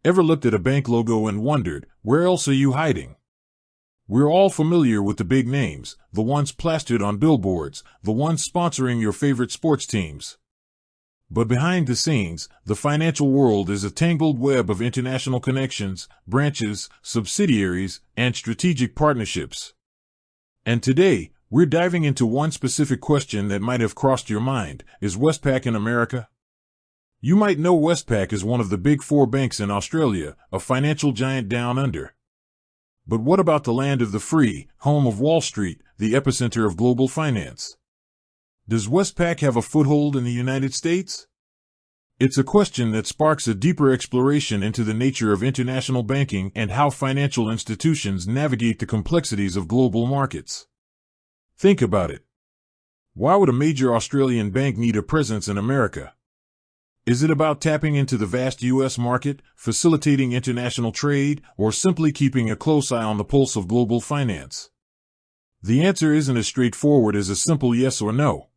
Ever looked at a bank logo and wondered, where else are you hiding? We're all familiar with the big names, the ones plastered on billboards, the ones sponsoring your favorite sports teams. But behind the scenes, the financial world is a tangled web of international connections, branches, subsidiaries, and strategic partnerships. And today, we're diving into one specific question that might have crossed your mind. Is Westpac in America? You might know Westpac is one of the big four banks in Australia, a financial giant down under. But what about the land of the free, home of Wall Street, the epicenter of global finance? Does Westpac have a foothold in the United States? It's a question that sparks a deeper exploration into the nature of international banking and how financial institutions navigate the complexities of global markets. Think about it. Why would a major Australian bank need a presence in America? Is it about tapping into the vast U.S. market, facilitating international trade, or simply keeping a close eye on the pulse of global finance? The answer isn't as straightforward as a simple yes or no.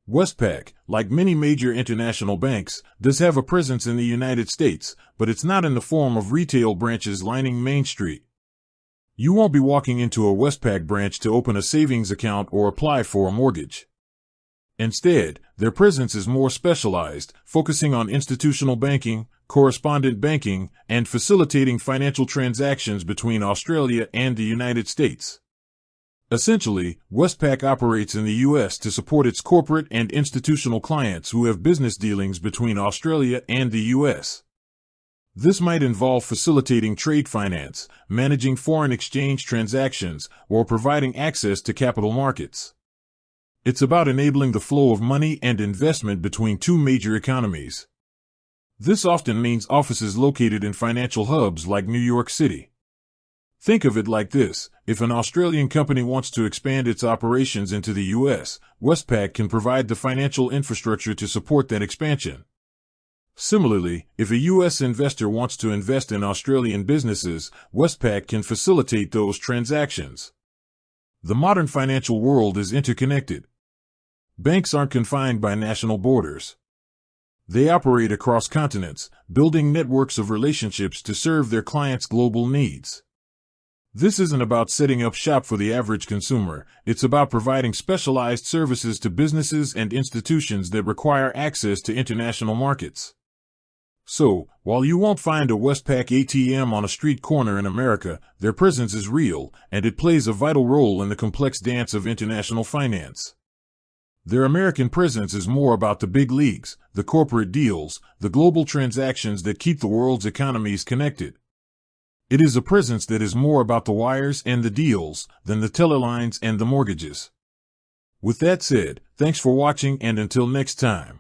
Westpac, like many major international banks, does have a presence in the United States, but it's not in the form of retail branches lining Main Street. You won't be walking into a Westpac branch to open a savings account or apply for a mortgage. Instead, their presence is more specialized, focusing on institutional banking, correspondent banking, and facilitating financial transactions between Australia and the United States. Essentially, Westpac operates in the U.S. to support its corporate and institutional clients who have business dealings between Australia and the U.S. This might involve facilitating trade finance, managing foreign exchange transactions, or providing access to capital markets. It's about enabling the flow of money and investment between two major economies. This often means offices located in financial hubs like New York City. Think of it like this: if an Australian company wants to expand its operations into the U.S., Westpac can provide the financial infrastructure to support that expansion. Similarly, if a U.S. investor wants to invest in Australian businesses, Westpac can facilitate those transactions. The modern financial world is interconnected. Banks aren't confined by national borders. They operate across continents, building networks of relationships to serve their clients' global needs. This isn't about setting up shop for the average consumer. It's about providing specialized services to businesses and institutions that require access to international markets. So, while you won't find a Westpac ATM on a street corner in America, their presence is real, and it plays a vital role in the complex dance of international finance. Their American presence is more about the big leagues, the corporate deals, the global transactions that keep the world's economies connected. It is a presence that is more about the wires and the deals than the teller lines and the mortgages. With that said, thanks for watching, and until next time.